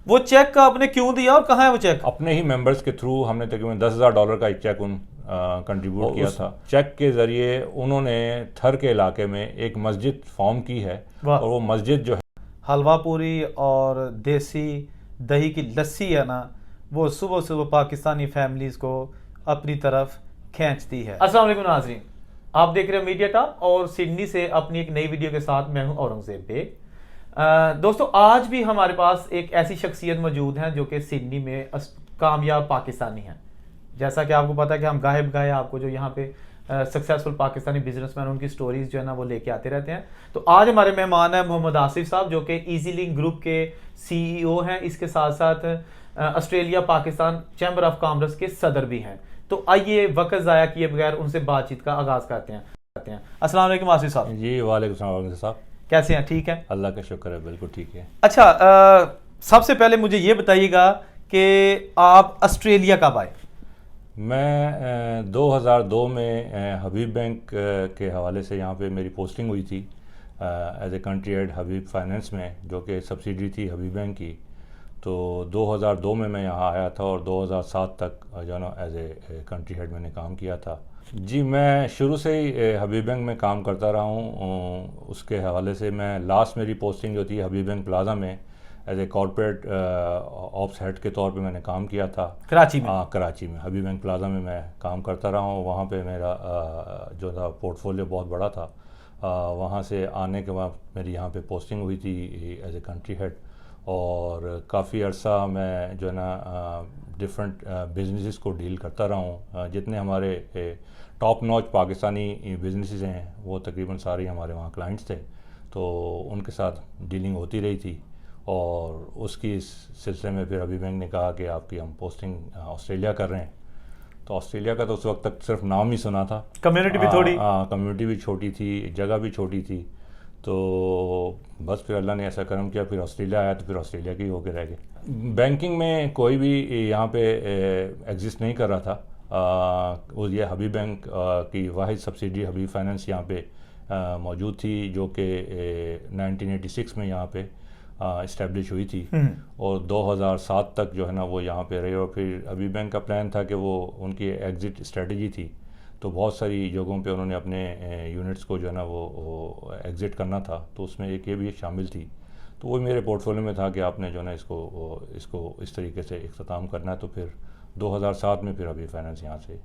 وہ چیک آپ نے کیوں دیا اور کہاں ہے وہ چیک؟ اپنے ہی ممبرس کے تھرو ہم نے تقریباً $10,000 کا ایک چیک کنٹریبیوٹ کیا تھا. چیک کے ذریعے انہوں نے تھر کے علاقے میں ایک مسجد فارم کی ہے, اور وہ مسجد جو ہے حلوہ پوری اور دیسی دہی کی لسی ہے نا, وہ صبح صبح پاکستانی فیملیز کو اپنی طرف کھینچتی ہے. السلام علیکم ناظرین, آپ دیکھ رہے ہیں میڈیا ٹاک اور سڈنی سے اپنی ایک نئی ویڈیو کے ساتھ میں ہوں اورنگزیب بیگ. دوستو, آج بھی ہمارے پاس ایک ایسی شخصیت موجود ہیں جو کہ سڈنی میں کامیاب پاکستانی ہیں. جیسا کہ آپ کو پتا ہے کہ ہم گاہے بگاہے آپ کو جو یہاں پہ سکسیسفل پاکستانی بزنس مین ان کی سٹوریز جو ہے نا وہ لے کے آتے رہتے ہیں. تو آج ہمارے مہمان ہیں محمد آصف صاحب, جو کہ ایزی لنک گروپ کے CEO ہیں, اس کے ساتھ ساتھ Australia Pakistan chamber of commerce کے صدر بھی ہیں. تو آئیے وقت ضائع کیے بغیر ان سے بات چیت کا آغاز کرتے ہیں. السلام علیکم آصف صاحب. جی وعلیکم السلام صاحب, کیسے ہیں؟ ٹھیک ہیں, اللہ کا شکر ہے, بالکل ٹھیک ہے. اچھا, سب سے پہلے مجھے یہ بتائیے گا کہ آپ آسٹریلیا کب آئے؟ میں 2002 میں حبیب بینک کے حوالے سے یہاں پہ میری پوسٹنگ ہوئی تھی as a country head Habib Finance میں, جو کہ سبسیڈری تھی حبیب بینک کی. تو 2002 میں یہاں آیا تھا اور 2007 تک جو ہے نا ایز اے کنٹری ہیڈ میں نے کام کیا تھا. جی, میں شروع سے ہی حبیب بینک میں کام کرتا رہا ہوں. اس کے حوالے سے میں لاسٹ میری پوسٹنگ جو تھی حبیب بینک پلازا میں ایز اے کارپوریٹ آپس ہیڈ کے طور پہ میں نے کام کیا تھا کراچی میں. کراچی میں حبیب بینک پلازا میں کام کرتا رہا ہوں. وہاں پہ میرا جو تھا پورٹ فولیو بہت بڑا تھا. وہاں سے آنے کے بعد میری یہاں پہ پوسٹنگ ہوئی تھی ایز اے کنٹری ہیڈ, اور کافی عرصہ میں جو ہے نا ڈفرینٹ بزنسز کو ڈیل کرتا رہا ہوں. جتنے ہمارے ٹاپ نوچ پاکستانی بزنسز ہیں وہ تقریباً سارے ہمارے وہاں کلائنٹس تھے, تو ان کے ساتھ ڈیلنگ ہوتی رہی تھی. اور اس کی سلسلے میں پھر حبیب بینک نے کہا کہ آپ کی ہم پوسٹنگ آسٹریلیا کر رہے ہیں. تو آسٹریلیا کا تو اس وقت تک صرف نام ہی سنا تھا, کمیونٹی بھی تھوڑی, کمیونٹی بھی چھوٹی تھی, جگہ بھی چھوٹی تھی. تو بس پھر اللہ نے ایسا کرم کیا, پھر آسٹریلیا آیا تو پھر آسٹریلیا کے ہی ہو کے رہ گئے. بینکنگ میں کوئی بھی یہاں پہ ایگزسٹ نہیں کر رہا تھا. وہ یہ حبیب بینک کی واحد سبسیڈری حبیب فائنینس یہاں پہ موجود تھی, جو کہ 1986 میں یہاں پہ اسٹیبلش ہوئی تھی, اور 2007 تک جو ہے نا وہ یہاں پہ رہے. اور پھر حبیب بینک کا پلان تھا کہ وہ ان کی ایگزٹ اسٹریٹجی تھی, تو بہت ساری جگہوں پہ انہوں نے اپنے یونٹس کو جو ہے نا وہ ایگزٹ کرنا تھا, تو اس میں ایک یہ بھی شامل تھی. تو وہ میرے پورٹ فولیو میں تھا کہ آپ نے جو ہے نا اس کو اس طریقے سے اختتام کرنا ہے. تو پھر 2007 میں پھر حبیب فائنینس یہاں سے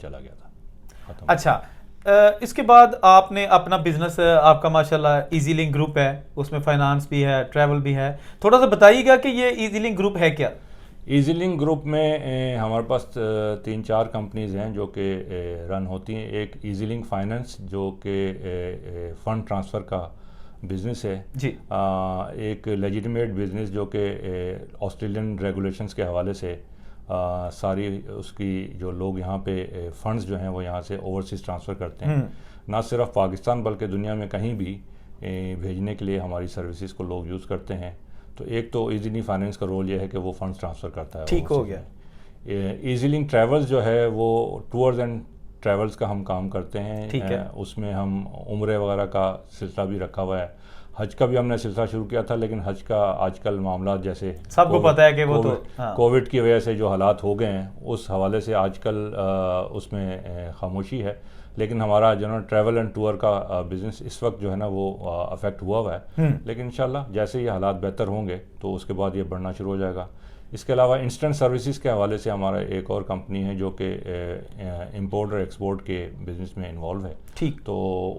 چلا گیا تھا. اچھا, اس کے بعد آپ نے اپنا بزنس, آپ کا ماشاءاللہ ایزی لنک گروپ ہے, اس میں فائنانس بھی ہے, ٹریول بھی ہے. تھوڑا سا بتائیے گا کہ یہ ایزی لنک گروپ ہے کیا؟ ایزی لنک گروپ میں ہمارے پاس 3-4 کمپنیز ہیں جو کہ رن ہوتی ہیں. ایک ایزی لنک فائنینس جو کہ فنڈ ٹرانسفر کا بزنس ہے جی. ایک لیجیٹمیٹ بزنس جو کہ آسٹریلین ریگولیشنز کے حوالے سے ساری اس کی جو لوگ یہاں پہ فنڈز جو ہیں وہ یہاں سے اوورسیز ٹرانسفر کرتے ہیں, نہ صرف پاکستان بلکہ دنیا میں کہیں بھی بھیجنے کے لیے ہماری سروسز کو لوگ یوز کرتے ہیں. تو ایک تو ایزی لنک فائنینس کا رول یہ ہے کہ وہ فنڈز ٹرانسفر کرتا ہے. ٹھیک ہو گیا. ایزی لنک ٹریولز جو ہے وہ ٹورز اینڈ ٹریولز کا ہم کام کرتے ہیں. اس میں ہم عمرے وغیرہ کا سلسلہ بھی رکھا ہوا ہے. حج کا بھی ہم نے سلسلہ شروع کیا تھا, لیکن حج کا آج کل معاملات جیسے سب کو پتہ ہے کہ وہ تو کووڈ کی وجہ سے جو حالات ہو گئے ہیں, اس حوالے سے آج کل اس میں خاموشی ہے. لیکن ہمارا جو ہے نا ٹریول اینڈ ٹور کا بزنس اس وقت جو ہے نا وہ افیکٹ ہوا ہے, لیکن انشاءاللہ جیسے یہ حالات بہتر ہوں گے تو اس کے بعد یہ بڑھنا شروع ہو جائے گا. اس کے علاوہ انسٹنٹ سروسز کے حوالے سے ہمارا ایک اور کمپنی ہے جو کہ امپورٹ اور ایکسپورٹ کے بزنس میں انوالو ہے. ٹھیک. تو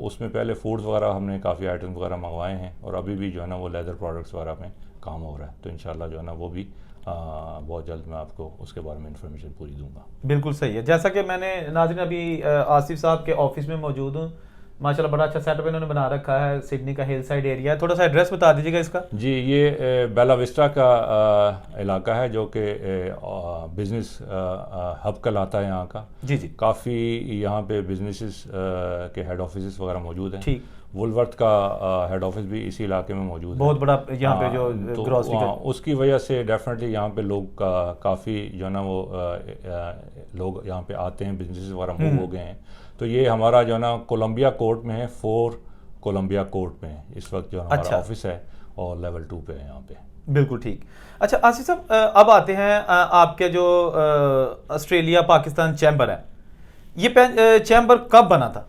اس میں پہلے فوڈز وغیرہ ہم نے کافی آئٹم وغیرہ منگوائے ہیں, اور ابھی بھی جو ہے نا وہ لیدر پروڈکٹس وغیرہ میں کام ہو رہا ہے. تو انشاءاللہ جو ہے نا وہ بھی بہت جلد میں آپ کو اس کے بارے میں انفارمیشن پوری دوں گا. بالکل صحیح ہے. جیسا کہ میں نے ناظرین ابھی آصف صاحب کے آفس میں موجود ہوں, ماشاءاللہ بڑا اچھا سیٹ اپ انہوں نے بنا رکھا ہے. سڈنی کا ہل سائڈ ایریا ہے, تھوڑا سا ایڈریس بتا دیجیے گا اس کا. جی, یہ بیلا وسٹا کا علاقہ ہے جو کہ بزنس ہب کہلاتا ہے یہاں کا. جی جی. کافی یہاں پہ بزنسز کے ہیڈ آفیسز وغیرہ موجود ہیں. ٹھیک. وولورتھ کا ہیڈ آفس بھی اسی علاقے میں موجود ہے, بہت بڑا یہاں پہ جو گروسری کا. اس کی وجہ سے ڈیفینیٹلی یہاں پہ لوگ کافی جو ہے نا وہ لوگ یہاں پہ آتے ہیں, بزنسز وغیرہ موو ہو گئے ہیں. تو یہ ہمارا جو ہے نا کولمبیا کورٹ میں ہے, 4 کولمبیا کورٹ میں اس وقت جو ہمارا آفس ہے, اور لیول 2 پہ ہے یہاں پہ. بالکل ٹھیک. اچھا آصف صاحب, اب آتے ہیں آپ کے جو آسٹریلیا پاکستان چیمبر ہے, یہ چیمبر کب بنا تھا؟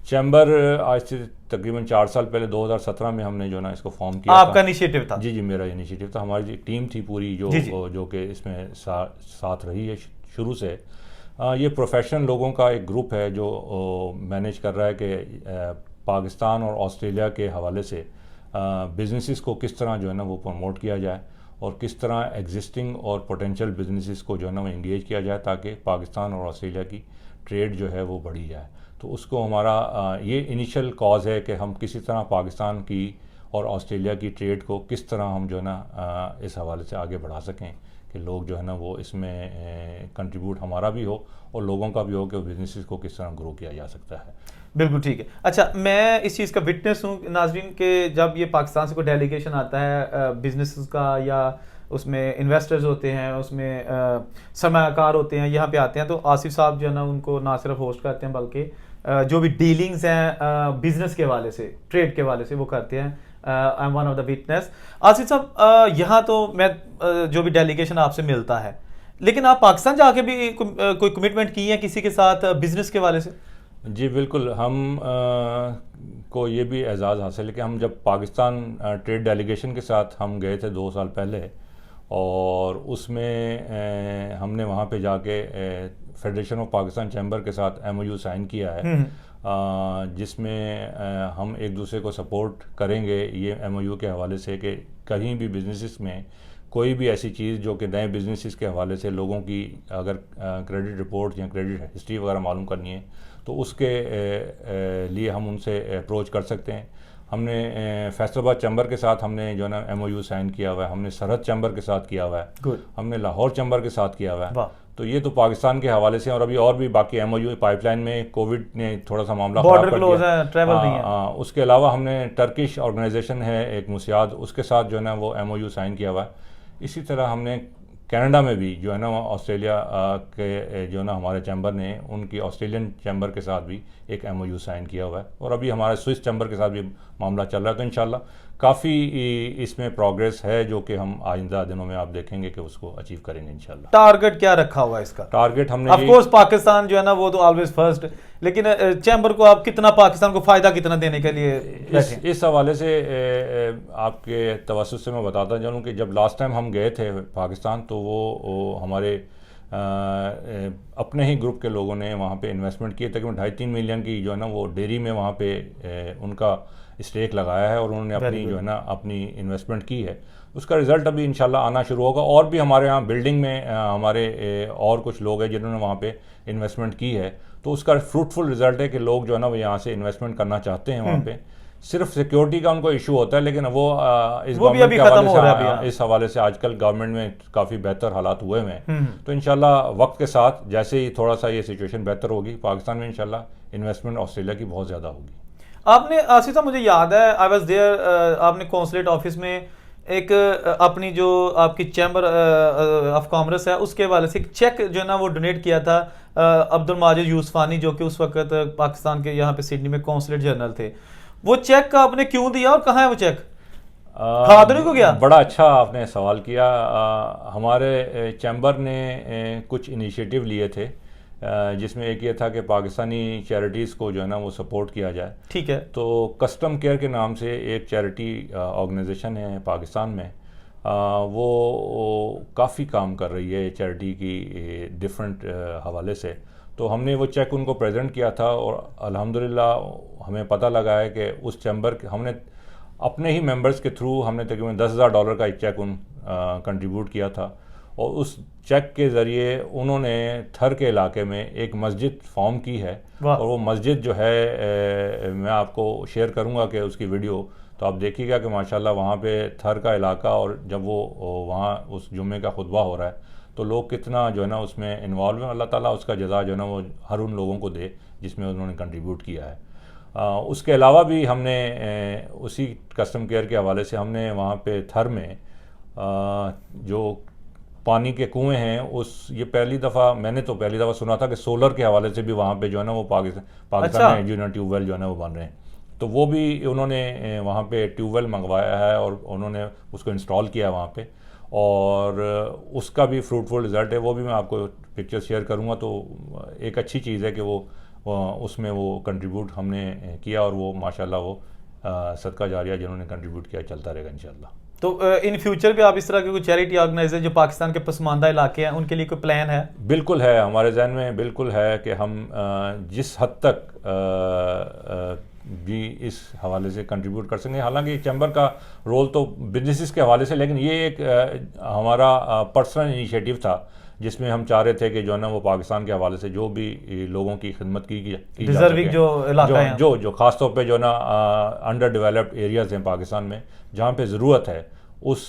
چیمبر آج سے تقریباً 4 سال پہلے 2017 میں ہم نے جو نا اس کو فارم کیا. آپ کا انیشیٹو تھا؟ جی میرا انیشیٹو تھا. ہماری ٹیم تھی پوری جو کہ اس میں ساتھ رہی ہے شروع سے. یہ پروفیشنل لوگوں کا ایک گروپ ہے جو مینیج کر رہا ہے کہ پاکستان اور آسٹریلیا کے حوالے سے بزنسز کو کس طرح جو ہے نا وہ پروموٹ کیا جائے اور کس طرح ایگزسٹنگ اور پوٹینشیل بزنسز کو جو ہے نا وہ انگیج کیا جائے تاکہ پاکستان اور آسٹریلیا کی ٹریڈ جو ہے وہ بڑھی جائے. تو اس کو ہمارا یہ انیشل کاز ہے کہ ہم کسی طرح پاکستان کی اور آسٹریلیا کی ٹریڈ کو کس طرح ہم جو ہے نا اس حوالے سے آگے بڑھا سکیں کہ لوگ جو ہے نا وہ اس میں کنٹریبیوٹ ہمارا بھی ہو اور لوگوں کا بھی ہو کہ بزنسز کو کس طرح گرو کیا جا سکتا ہے. بالکل ٹھیک ہے. اچھا میں اس چیز کا وٹنس ہوں ناظرین کہ جب یہ پاکستان سے کوئی ڈیلیگیشن آتا ہے بزنسز کا, یا اس میں انویسٹرز ہوتے ہیں, اس میں سرمایہ کار ہوتے ہیں, یہاں پہ آتے ہیں, تو آصف صاحب جو ہے نا ان کو نہ صرف ہوسٹ کرتے ہیں بلکہ جو بھی ڈیلنگز ہیں بزنس کے حوالے سے, ٹریڈ کے حوالے سے, وہ کرتے ہیں. I am one of the witness. Asif صاحب یہاں تو میں جو بھی ڈیلیگیشن آپ سے ملتا ہے, لیکن آپ پاکستان جا کے بھی کوئی کمٹمنٹ کی ہے کسی کے ساتھ بزنس کے حوالے سے؟ جی بالکل. ہم کو یہ بھی اعزاز حاصل ہے کہ ہم جب پاکستان ٹریڈ ڈیلیگیشن کے ساتھ ہم گئے تھے 2 سال پہلے, اور اس میں ہم نے وہاں پہ جا کے فیڈریشن آف پاکستان چیمبر کے ساتھ MOU سائن کیا ہے, جس میں ہم ایک دوسرے کو سپورٹ کریں گے یہ MOU کے حوالے سے کہ کہیں بھی بزنسز میں کوئی بھی ایسی چیز جو کہ نئے بزنسز کے حوالے سے لوگوں کی اگر کریڈٹ رپورٹ یا کریڈٹ ہسٹری وغیرہ معلوم کرنی ہے تو اس کے لیے ہم ان سے اپروچ کر سکتے ہیں. ہم نے فیصل آباد چیمبر کے ساتھ ہم نے جو ہے نا MOU سائن کیا ہوا ہے, ہم نے سرحد چیمبر کے ساتھ کیا ہوا ہے, ہم نے لاہور چیمبر کے ساتھ کیا ہوا ہے. تو یہ تو پاکستان کے حوالے سے, اور ابھی اور بھی باقی MOU پائپ لائن میں, کووڈ نے تھوڑا سا معاملہ خراب کر دیا, ٹریول نہیں ہے. اس کے علاوہ ہم نے ٹرکش آرگنائزیشن ہے ایک مسیاد, اس کے ساتھ جو ہے نا وہ MOU سائن کیا ہوا ہے. اسی طرح ہم نے کینیڈا میں بھی جو ہے نا آسٹریلیا کے جو ہے نا ہمارے چیمبر نے ان کی آسٹریلین چیمبر کے ساتھ بھی ایک MOU سائن کیا ہوا ہے, اور ابھی ہمارے سوئس چیمبر کے ساتھ بھی معاملہ چل رہا ہے. تو انشاءاللہ کافی اس میں پروگریس ہے جو کہ ہم آئندہ دنوں میں آپ دیکھیں گے کہ اس کو اچیو کریں گے انشاءاللہ. ٹارگٹ کیا رکھا ہوا ہے اس کا؟ ٹارگٹ ہم نے آف کورس پاکستان جو ہے نا وہ تو آلویز فرسٹ, لیکن چیمبر کو آپ کتنا پاکستان کو فائدہ کتنا دینے کے لیے اس حوالے سے آپ کے توسط سے میں بتاتا چلوں کہ جب لاسٹ ٹائم ہم گئے تھے پاکستان تو وہ ہمارے اپنے ہی گروپ کے لوگوں نے وہاں پہ انویسٹمنٹ کیے تقریباً 2.5-3 ملین کی جو ہے نا وہ ڈیری میں وہاں پہ ان کا اسٹیک لگایا ہے, اور انہوں نے اپنی جو ہے نا اپنی انویسٹمنٹ کی ہے. اس کا رزلٹ ابھی انشاءاللہ آنا شروع ہوگا. اور بھی ہمارے یہاں بلڈنگ میں ہمارے اور کچھ لوگ ہیں جنہوں نے وہاں پہ انویسٹمنٹ کی ہے, تو اس کا فروٹفل رزلٹ ہے کہ لوگ جو ہے نا وہ یہاں سے انویسٹمنٹ کرنا چاہتے ہیں وہاں پہ. صرف سیکیورٹی کا ان کو ایشو ہوتا ہے, لیکن وہ اس حوالے سے آج کل گورنمنٹ میں کافی بہتر حالات ہوئے ہیں. تو انشاءاللہ وقت کے ساتھ جیسے ہی تھوڑا سا یہ سچویشن بہتر ہوگی پاکستان میں انشاءاللہ انویسٹمنٹ آسٹریلیا کی بہت زیادہ ہوگی. آپ نے آصف صاحب, مجھے یاد ہے آئی واز دیئر, آپ نے کونسلیٹ آفس میں ایک اپنی جو آپ کی چیمبر آف کامرس ہے اس کے حوالے سے ایک چیک جو ہے نا وہ ڈونیٹ کیا تھا عبد الماجد یوسفانی, جو کہ اس وقت پاکستان کے یہاں پہ سڈنی میں کونسلیٹ جنرل تھے. وہ چیک آپ نے کیوں دیا اور کہاں ہے وہ چیک؟ کھادری کو گیا؟ بڑا اچھا آپ نے سوال کیا. ہمارے چیمبر نے کچھ انیشیٹو لیے تھے جس میں ایک یہ تھا کہ پاکستانی چیریٹیز کو جو ہے نا وہ سپورٹ کیا جائے. ٹھیک ہے. تو کسٹم کیئر کے نام سے ایک چیریٹی آرگنائزیشن ہے پاکستان میں, وہ کافی کام کر رہی ہے چیریٹی کی ڈفرینٹ حوالے سے. تو ہم نے وہ چیک ان کو پریزنٹ کیا تھا, اور الحمدللہ ہمیں پتہ لگا ہے کہ اس چیمبر ہم نے اپنے ہی ممبرز کے تھرو ہم نے تقریباً $10,000 کا ایک چیک کنٹریبیوٹ کیا تھا, اور اس چیک کے ذریعے انہوں نے تھر کے علاقے میں ایک مسجد فارم کی ہے. اور وہ مسجد جو ہے میں آپ کو شیئر کروں گا کہ اس کی ویڈیو, تو آپ دیکھیے گا کہ ماشاءاللہ وہاں پہ تھر کا علاقہ, اور جب وہ وہاں اس جمعے کا خطبہ ہو رہا ہے تو لوگ کتنا جو ہے نا اس میں انوالو ہیں. اللہ تعالیٰ اس کا جزا جو ہے نا وہ ہر ان لوگوں کو دے جس میں انہوں نے کنٹریبیوٹ کیا ہے. اس کے علاوہ بھی ہم نے اسی کسٹم کیئر کے حوالے سے ہم نے وہاں پہ تھر میں جو پانی کے کنویں ہیں یہ میں نے تو پہلی دفعہ سنا تھا کہ سولر کے حوالے سے بھی وہاں پہ جو ہے نا وہ پاکستان میں انجینئر ٹیوب ویل جو ہے نا وہ بن رہے ہیں. تو وہ بھی انہوں نے وہاں پہ ٹیوب ویل منگوایا ہے اور انہوں نے اس کو انسٹال کیا ہے وہاں پہ, اور اس کا بھی فروٹفل رزلٹ ہے. وہ بھی میں آپ کو پکچر شیئر کروں گا. تو ایک اچھی چیز ہے کہ وہ اس میں وہ کنٹریبیوٹ ہم نے کیا, اور وہ ماشاءاللہ وہ صدقہ جاریہ جنہوں نے کنٹریبیوٹ کیا چلتا رہے گا انشاءاللہ. تو ان فیوچر بھی آپ اس طرح کے کوئی چیریٹی آرگنائزیشن جو پاکستان کے پسماندہ علاقے ہیں ان کے لیے کوئی پلان ہے؟ بالکل ہے, ہمارے ذہن میں بالکل ہے کہ ہم جس حد تک بھی اس حوالے سے کنٹریبیوٹ کر سکیں. حالانکہ چیمبر کا رول تو بزنسز کے حوالے سے, لیکن یہ ایک ہمارا پرسنل انیشیٹو تھا جس میں ہم چاہ رہے تھے کہ جو ہے نا وہ پاکستان کے حوالے سے جو بھی لوگوں کی خدمت کی جا سکے, جو علاقہ ہیں جو خاص طور پہ جو ہے نا انڈر ڈیولپڈ ایریاز ہیں پاکستان میں جہاں پہ ضرورت ہے, اس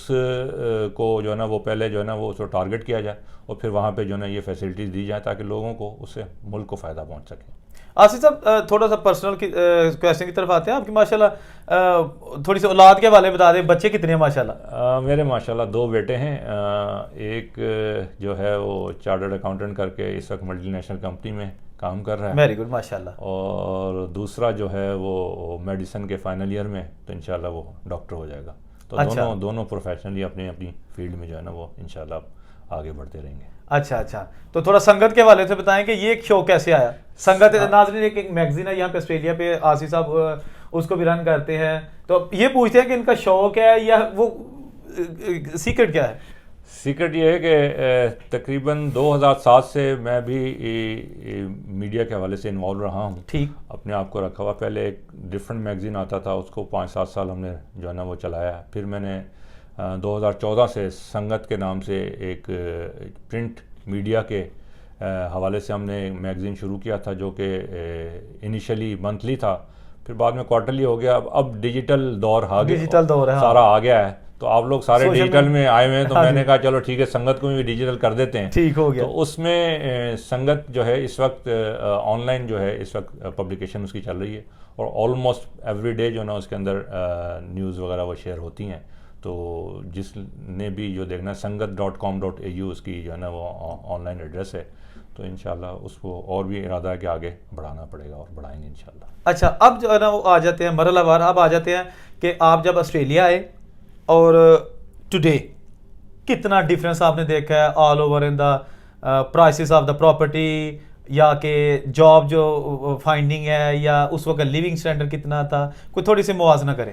کو جو ہے نا وہ پہلے جو ہے نا وہ اس کو ٹارگٹ کیا جائے اور پھر وہاں پہ جو ہے نا یہ فیسلٹیز دی جائیں تاکہ لوگوں کو اس سے ملک کو فائدہ پہنچ سکے. آصف صاحب تھوڑا سا پرسنل کویسچن کی طرف آتے ہیں. آپ کی ماشاءاللہ تھوڑی سی اولاد کے والے بتا دیں, بچے کتنے ہیں ماشاءاللہ؟ میرے ماشاءاللہ 2 بیٹے ہیں. ایک جو ہے وہ چارٹرڈ اکاؤنٹنٹ کر کے اس وقت ملٹی نیشنل کمپنی میں کام کر رہا ہے. ویری گڈ ماشاءاللہ. اور دوسرا جو ہے وہ میڈیسن کے فائنل ایئر میں, تو انشاءاللہ وہ ڈاکٹر ہو جائے گا. تو دونوں پروفیشنلی اپنی فیلڈ میں جو ہے نا وہ انشاءاللہ آگے بڑھتے رہیں گے. اچھا, تو تھوڑا سنگت کے حوالے سے بتائیں کہ یہ ایک شو کیسے آیا؟ سنگت ناظرین ایک میگزین ہے یہاں پہ آسٹریلیا پہ, آصف صاحب اس کو بھی رن کرتے ہیں. تو یہ پوچھتے ہیں کہ ان کا شوق ہے یا وہ سیکرٹ کیا ہے؟ سیکرٹ یہ ہے کہ تقریباً 2007 سے میں بھی میڈیا کے حوالے سے انوالو رہا ہوں. ٹھیک. اپنے آپ کو رکھا ہوا. پہلے ایک ڈفرینٹ میگزین آتا تھا, اس کو 5-7 سال ہم نے جو ہے نا وہ چلایا. پھر میں نے 2014 سے سنگت کے نام سے ایک پرنٹ میڈیا کے حوالے سے ہم نے میگزین شروع کیا تھا, جو کہ انیشلی منتھلی تھا, پھر بعد میں کوارٹرلی ہو گیا. اب ڈیجیٹل دور سارا آ گیا ہے, تو آپ لوگ سارے ڈیجیٹل میں آئے ہوئے ہیں. تو میں نے کہا چلو ٹھیک ہے, سنگت کو بھی ڈیجیٹل کر دیتے ہیں. ٹھیک ہو گیا. تو اس میں سنگت جو ہے اس وقت آن لائن جو ہے اس وقت پبلیکیشن اس کی چل رہی ہے, اور آلموسٹ ایوری ڈے جو ہے نا اس کے اندر نیوز وغیرہ وہ شیئر ہوتی ہیں. تو جس نے بھی جو دیکھنا sangat.com.au اس کی جو ہے نا وہ آن لائن ایڈریس ہے. تو انشاءاللہ اس کو اور بھی ارادہ ہے کہ آگے بڑھانا پڑے گا, اور بڑھائیں گے انشاءاللہ. اچھا, اب جو ہے نا وہ آ جاتے ہیں مرحلہ وار. اب آ جاتے ہیں کہ آپ جب آسٹریلیا آئے اور ٹوڈے کتنا ڈفرینس آپ نے دیکھا ہے all over in the prices of the property, یا کہ جاب جو فائنڈنگ ہے, یا اس وقت لیونگ اسٹینڈرڈ کتنا تھا؟ کوئی تھوڑی سی موازنہ کریں.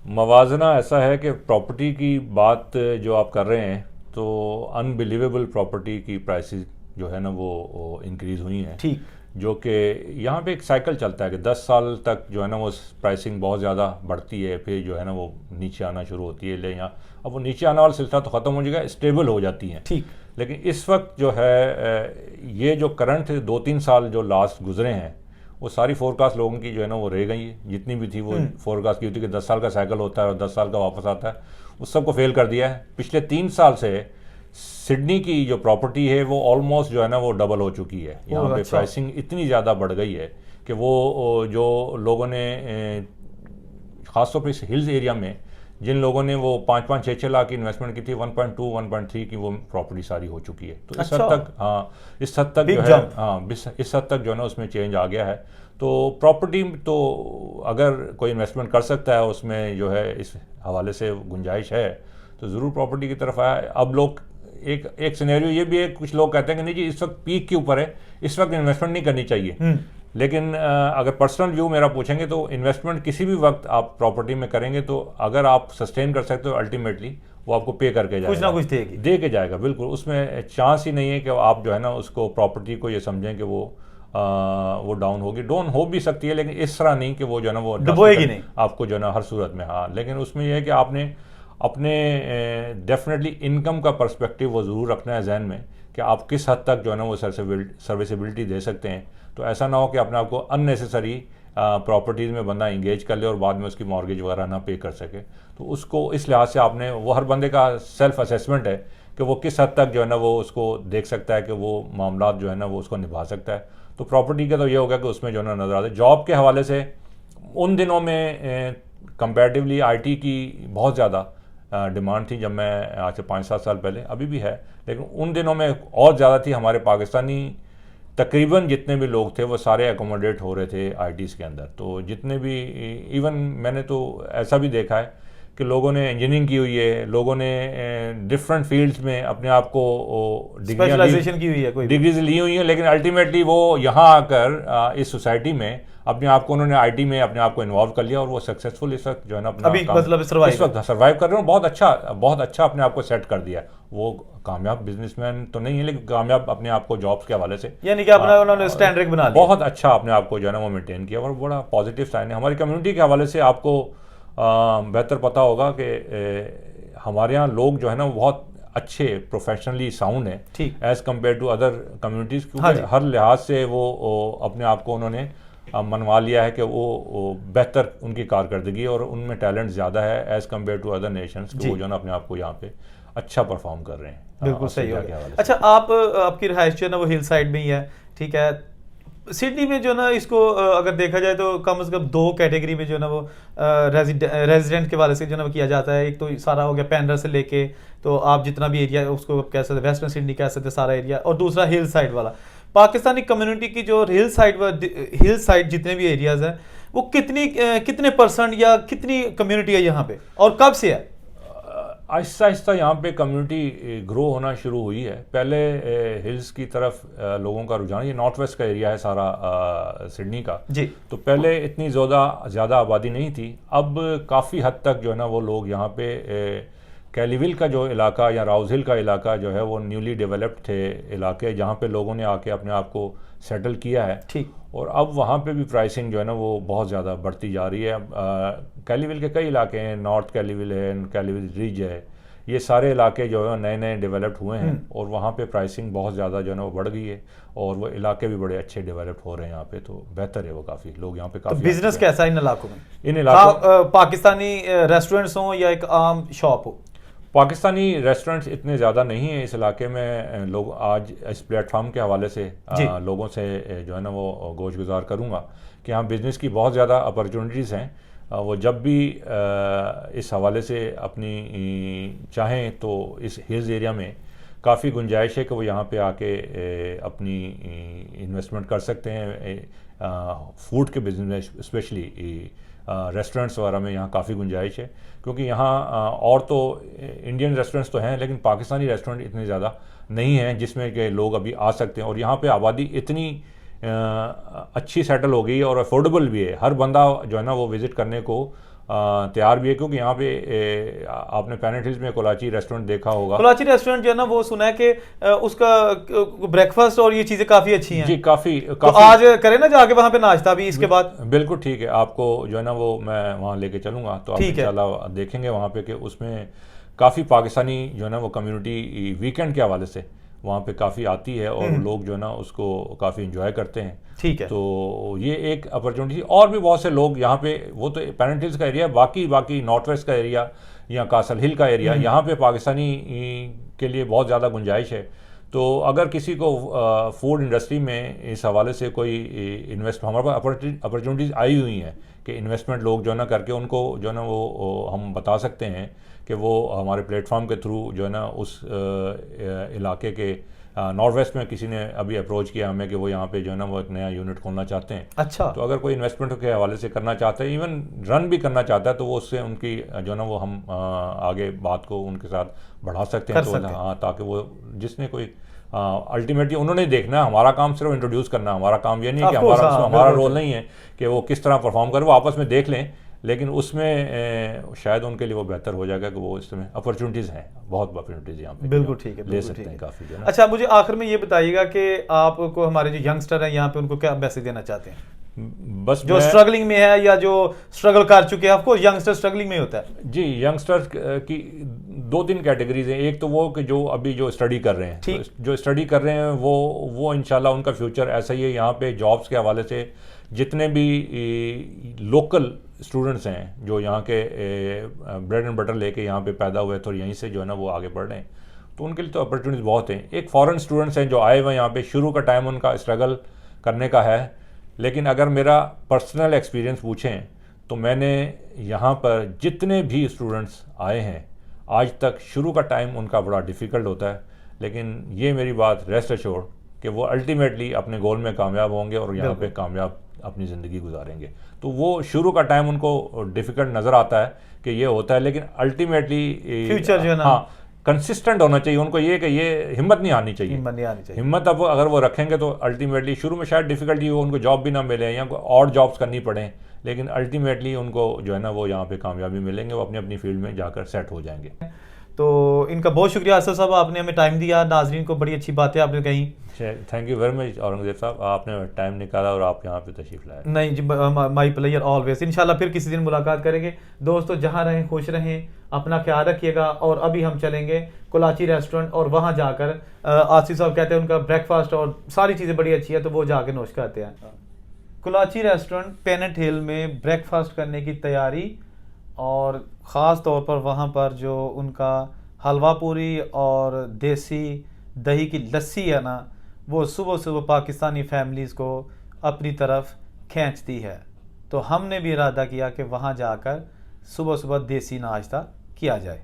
موازنہ ایسا ہے کہ پراپرٹی کی بات جو آپ کر رہے ہیں, تو انبلیویبل پراپرٹی کی پرائسز جو ہے نا وہ انکریز ہوئی ہیں. ٹھیک. جو کہ یہاں پہ ایک سائیکل چلتا ہے کہ 10 سال تک جو ہے نا وہ پرائسنگ بہت زیادہ بڑھتی ہے, پھر جو ہے نا وہ نیچے آنا شروع ہوتی ہے. لے یہاں اب وہ نیچے آنے والا سلسلہ تو ختم ہو جائے گا, اسٹیبل ہو جاتی ہیں. ٹھیک. لیکن اس وقت جو ہے یہ جو کرنٹ 2-3 سال جو لاسٹ گزرے ہیں, وہ ساری فور کاسٹ لوگوں کی جو ہے نا وہ رہ گئی ہے. جتنی بھی تھی وہ فور کاسٹ کی ہوتی ہے کہ 10 سال کا سائیکل ہوتا ہے اور 10 سال کا واپس آتا ہے, اس سب کو فیل کر دیا ہے. پچھلے 3 سال سے سڈنی کی جو پراپرٹی ہے وہ آلموسٹ جو ہے نا وہ ڈبل ہو چکی ہے. یہاں پہ پرائسنگ اتنی زیادہ بڑھ گئی ہے کہ وہ جو لوگوں نے خاص طور پہ اس ہلز ایریا میں جن لوگوں نے وہ 5-6 لاکھ کی انویسٹمنٹ کی تھی, 1.2-1.3 کی وہ پراپرٹی ساری ہو چکی ہے. تو اس حد تک جو ہے اس حد تک جو ہے نا اس میں چینج آ گیا ہے. تو پراپرٹی تو اگر کوئی انویسٹمنٹ کر سکتا ہے, اس میں جو ہے اس حوالے سے گنجائش ہے, تو ضرور پراپرٹی کی طرف آیا. اب لوگ ایک سینیریو یہ بھی ہے, کچھ لوگ کہتے ہیں کہ نہیں جی اس وقت پیک کے اوپر ہے, اس وقت انویسٹمنٹ نہیں کرنی چاہیے. لیکن اگر پرسنل ویو میرا پوچھیں گے تو انویسٹمنٹ کسی بھی وقت آپ پراپرٹی میں کریں گے, تو اگر آپ سسٹین کر سکتے ہو الٹیمیٹلی وہ آپ کو پے کر کے جائے گا, کچھ نہ کچھ دے کے جائے گا. بالکل, اس میں چانس ہی نہیں ہے کہ آپ جو ہے نا اس کو پراپرٹی کو یہ سمجھیں کہ وہ ڈاؤن ہوگی. ڈاؤن ہو بھی سکتی ہے, لیکن اس طرح نہیں کہ وہ جو ہے نا وہ ڈبوئے گی نہیں آپ کو جو ہے نا ہر صورت میں. ہاں, لیکن اس میں یہ ہے کہ آپ نے اپنے ڈیفینیٹلی انکم کا پرسپیکٹیو وہ ضرور رکھنا ہے ذہن میں کہ آپ کس حد تک جو ہے نا وہ سروسیبلٹی دے سکتے ہیں. تو ایسا نہ ہو کہ اپنے آپ کو ان نیسیسری پراپرٹیز میں بندہ انگیج کر لے اور بعد میں اس کی مارگیج وغیرہ نہ پے کر سکے. تو اس کو اس لحاظ سے آپ نے, وہ ہر بندے کا سیلف اسیسمنٹ ہے کہ وہ کس حد تک جو ہے نا وہ اس کو دیکھ سکتا ہے کہ وہ معاملات جو ہے نا وہ اس کو نبھا سکتا ہے. تو پراپرٹی کا تو یہ ہوگا کہ اس میں جو ہے نا نظر آتا ہے. جاب کے حوالے سے ان دنوں میں کمپیریٹیولی آئی ٹی کی بہت زیادہ ڈیمانڈ تھی جب میں آج سے 5-7 سال پہلے, ابھی بھی ہے, لیکن ان دنوں میں اور زیادہ تھی. ہمارے پاکستانی تقریباً جتنے بھی لوگ تھے وہ سارے اکوموڈیٹ ہو رہے تھے آئی ٹیز کے اندر. تو جتنے بھی ایون میں نے تو ایسا بھی دیکھا ہے کہ لوگوں نے انجینئرنگ کی ہوئی ہے, لوگوں نے ڈفرینٹ فیلڈز میں اپنے آپ کو اسپیشلائزیشن کی ہوئی ہے, کوئی ڈگریز لی ہوئی ہیں, لیکن الٹیمیٹلی وہ یہاں آ کر اس سوسائٹی میں اپنے آپ کو انہوں نے آئی ٹی میں اپنے آپ کو انوالو کر لیا اور وہ سکسیزفل اس وقت جو ہے نا اپنا مطلب اس وقت سروائیو کر رہے ہیں, بہت اچھا اپنے آپ کو سیٹ کر دیا. وہ کامیاب بزنس مین تو نہیں ہے لیکن کامیاب اپنے آپ کو جابس کے حوالے سے, یعنی کہ اپنا انہوں نے اسٹینڈرڈ بنا لیا, بہت اچھا اپنے آپ کو جو ہے نا وہ مینٹین کیا, اور بڑا پازیٹیو سائن ہے. ہماری کمیونٹی کے حوالے سے آپ کو بہتر پتہ ہوگا کہ ہمارے یہاں لوگ جو ہے نا بہت اچھے پروفیشنلی ساؤنڈ ہیں as compare to other communities, کیونکہ ہر لحاظ سے وہ اپنے آپ کو انہوں نے منوا لیا ہے کہ وہ بہتر ان کی کارکردگی اور ان میں ٹیلنٹ زیادہ ہے as compare to other nations, وہ جو ہے نا اپنے آپ کو یہاں پہ اچھا پرفارم کر رہے ہیں. بالکل صحیح ہو گیا. اچھا, آپ کی رہائش جو ہے نا وہ ہل سائڈ میں ہی ہے, ٹھیک ہے. سڈنی میں جو ہے نا اس کو اگر دیکھا جائے تو کم از کم 2 کیٹیگری میں جو ہے نا وہ ریزیڈنٹ کے والے سے جو ہے نا کیا جاتا ہے. ایک تو سارا ہو گیا پینڈر سے لے کے, تو آپ جتنا بھی ایریا اس کو کہہ سکتے ویسٹرن سڈنی کہہ سکتے سارا ایریا, اور دوسرا ہل سائڈ والا. پاکستانی کمیونٹی کی جو ہل سائڈ جتنے بھی ایریاز ہیں وہ کتنے پرسنٹ یا کتنی کمیونٹی ہے یہاں پہ, اور کب سے ہے؟ آہستہ آہستہ یہاں پہ کمیونٹی گرو ہونا شروع ہوئی ہے. پہلے ہلز کی طرف لوگوں کا رجحان, یہ نارتھ ویسٹ کا ایریا ہے سارا سڈنی کا, جی, تو پہلے اتنی زیادہ آبادی نہیں تھی. اب کافی حد تک جو ہے نا وہ لوگ یہاں پہ کیلیول کا جو علاقہ یا راؤز ہل کا علاقہ جو ہے وہ نیولی ڈیولپڈ تھے علاقے, جہاں پہ لوگوں نے آ کے اپنے آپ کو سیٹل کیا ہے. ٹھیک, اور اب وہاں پہ بھی پرائسنگ جو ہے نا وہ بہت زیادہ بڑھتی جا رہی ہے. کیلیول کے کئی علاقے ہیں, نارتھ کیلیول ہے, کیلیول ریج ہے, یہ سارے علاقے جو ہے نئے ڈیولپڈ ہوئے ہیں, اور وہاں پہ پرائسنگ بہت زیادہ جو ہے نا وہ بڑھ گئی ہے, اور وہ علاقے بھی بڑے اچھے ڈیولپڈ ہو رہے ہیں یہاں پہ, تو بہتر ہے وہ کافی. لوگ یہاں پہ کافی بزنس کیسا ہے ان علاقوں میں؟ ان علاقوں پاکستانی ریسٹورینٹس ہوں یا ایک عام شاپ ہو؟ پاکستانی ریسٹورنٹس اتنے زیادہ نہیں ہیں اس علاقے میں. لوگ آج اس پلیٹ فارم کے حوالے سے لوگوں سے جو ہے نا وہ گوش گزار کروں گا کہ ہاں بزنس کی بہت زیادہ اپرچونیٹیز ہیں. وہ جب بھی اس حوالے سے اپنی چاہیں تو اس ہلز ایریا میں کافی گنجائش ہے کہ وہ یہاں پہ آ کے اپنی انویسٹمنٹ کر سکتے ہیں. فوڈ کے بزنس میں اسپیشلی ریسٹورنٹس وغیرہ میں یہاں کافی گنجائش ہے, کیونکہ یہاں اور تو انڈین ریسٹورنٹس تو ہیں لیکن پاکستانی ریسٹورنٹ اتنے زیادہ نہیں ہیں جس میں کہ لوگ ابھی آ سکتے ہیں. اور یہاں پہ آبادی اتنی اچھی سیٹل ہو گئی اور افورڈیبل بھی ہے, ہر بندہ جو ہے نا وہ وزٹ کرنے کو تیار بھی ہے. کیونکہ یہاں پہ آپ نے پینٹ ہلز میں کولاچی ریسٹورنٹ دیکھا ہوگا. کولاچی ریسٹورنٹ جو ہے نا وہ سنا ہے کہ اس کا بریک فاسٹ اور یہ چیزیں کافی اچھی ہیں. جی کافی. تو آج کریں نا جا کے وہاں پہ ناشتہ بھی اس کے بعد. بالکل ٹھیک ہے, آپ کو جو ہے نا وہ میں وہاں لے کے چلوں گا, تو آپ انشاءاللہ دیکھیں گے وہاں پہ کہ اس میں کافی پاکستانی جو ہے نا وہ کمیونٹی ویکینڈ کے حوالے سے وہاں پہ کافی آتی ہے, اور لوگ جو ہے نا اس کو کافی انجوائے کرتے ہیں. ٹھیک ہے, تو یہ ایک اپرچونیٹی. اور بھی بہت سے لوگ یہاں پہ, وہ تو پینٹ ہلز کا ایریا, باقی نارتھ ویسٹ کا ایریا یا کاسل ہل کا ایریا, یہاں پہ پاکستانی کے لیے بہت زیادہ گنجائش ہے. تو اگر کسی کو فوڈ انڈسٹری میں اس حوالے سے کوئی ہمارے پاس اپرچونیٹیز آئی ہوئی ہیں کہ انویسٹمنٹ لوگ جو ہے نا کر کے ان کو جو ہے نا وہ ہم بتا سکتے ہیں کہ وہ ہمارے پلیٹ فارم کے تھرو جو ہے نا اس علاقے کے نارتھ ویسٹ میں کسی نے ابھی اپروچ کیا ہمیں کہ وہ یہاں پہ جو ہے نا وہ ایک نیا یونٹ کھولنا چاہتے ہیں. اچھا, تو اگر کوئی انویسٹمنٹ کے حوالے سے کرنا چاہتا ہے, ایون رن بھی کرنا چاہتا ہے, تو وہ اس سے ان کی جو ہے نا وہ ہم آگے بات کو ان کے ساتھ بڑھا سکتے ہیں. تو ہاں, تاکہ وہ جس نے کوئی الٹیمیٹلی انہوں نے دیکھنا ہے, ہمارا کام صرف انٹروڈیوس کرنا ہے, ہمارا کام یہ نہیں ہے کہ ہمارا رول نہیں ہے کہ وہ کس طرح پرفارم کرے, وہ آپس میں دیکھ لیں, لیکن اس میں شاید ان کے لیے وہ بہتر ہو جائے گا کہ وہ اس میں اپرچونیٹیز ہیں, بہت اپرچونیٹیز یہاں پہ بالکل ٹھیک ہے, لے سکتے ہیں کافی. اچھا, مجھے آخر میں یہ بتائیے گا کہ آپ کو ہمارے جو ینگسٹر ہیں یہاں پہ ان کو کیا میسج دینا چاہتے ہیں, بس جو اسٹرگلنگ میں ہے یا جو اسٹرگل کر چکے ہیں؟ آپ کو ینگسٹر اسٹرگلنگ میں ہوتا ہے. جی, ینگسٹر کی 2-3 کیٹیگریز ہیں. ایک تو وہ کہ جو ابھی جو اسٹڈی کر رہے ہیں, جو اسٹڈی کر رہے ہیں وہ انشاءاللہ ان کا فیوچر ایسا ہی ہے. یہاں پہ جابس کے حوالے سے جتنے بھی لوکل اسٹوڈنٹس ہیں جو یہاں کے بریڈ اینڈ بٹر لے کے یہاں پہ پیدا ہوئے تھے اور یہیں سے جو ہے نا وہ آگے بڑھ رہے ہیں, تو ان کے لیے تو اپرچونیٹیز بہت ہیں. ایک فارن اسٹوڈنٹس ہیں جو آئے ہوئے یہاں پہ, شروع کا ٹائم ان کا اسٹرگل کرنے کا ہے, لیکن اگر میرا پرسنل ایکسپیرینس پوچھیں تو میں نے یہاں پر جتنے بھی اسٹوڈنٹس آئے ہیں آج تک شروع کا ٹائم ان کا بڑا ڈیفیکلٹ ہوتا ہے, لیکن یہ میری بات ریسٹ ایشورڈ کہ وہ الٹیمیٹلی اپنے گول میں کامیاب ہوں گے اور یہاں پہ کامیاب اپنی زندگی گزاریں گے. تو وہ شروع کا ٹائم ان کو ڈیفیکلٹ نظر آتا ہے کہ یہ ہوتا ہے, لیکن الٹیمیٹلی فیوچر جو ہے نا, ہاں کنسسٹنٹ ہونا چاہیے ان کو, یہ کہ یہ ہمت نہیں آنی چاہیے. ہمت اب اگر وہ رکھیں گے تو الٹیمیٹلی شروع میں شاید ڈیفیکلٹی ہو, ان کو جاب بھی نہ ملے یا اور جابس کرنی پڑیں, لیکن الٹیمیٹلی ان کو جو ہے نا وہ یہاں پہ کامیابی ملیں گے, وہ اپنی اپنی فیلڈ میں جا کر سیٹ ہو جائیں گے. تو ان کا بہت شکریہ اسد صاحب, آپ نے ہمیں ٹائم دیا, ناظرین کو بڑی اچھی باتیں آپ نے کہیں. Thank you very much Aurangzeb صاحب, آپ نے ٹائم نکالا اور آپ یہاں پہ تشریف لائے. نہیں جی, مائی پلیئر آلویز. انشاءاللہ پھر کسی دن ملاقات کریں گے. دوستو جہاں رہیں خوش رہیں, اپنا خیال رکھیے گا. اور ابھی ہم چلیں گے کلاچی ریسٹورنٹ, اور وہاں جا کر آصف صاحب کہتے ہیں ان کا بریک فاسٹ اور ساری چیزیں بڑی اچھی ہے, تو وہ جا کے نوش کرتے ہیں. کلاچی ریسٹورنٹ پینٹ ہل میں بریک فاسٹ کرنے کی تیاری, اور خاص طور پر وہاں پر جو ان کا حلوہ پوری اور دیسی دہی کی لسی ہے نا, وہ صبح صبح پاکستانی فیملیز کو اپنی طرف کھینچتی ہے. تو ہم نے بھی ارادہ کیا کہ وہاں جا کر صبح صبح دیسی ناشتہ کیا جائے.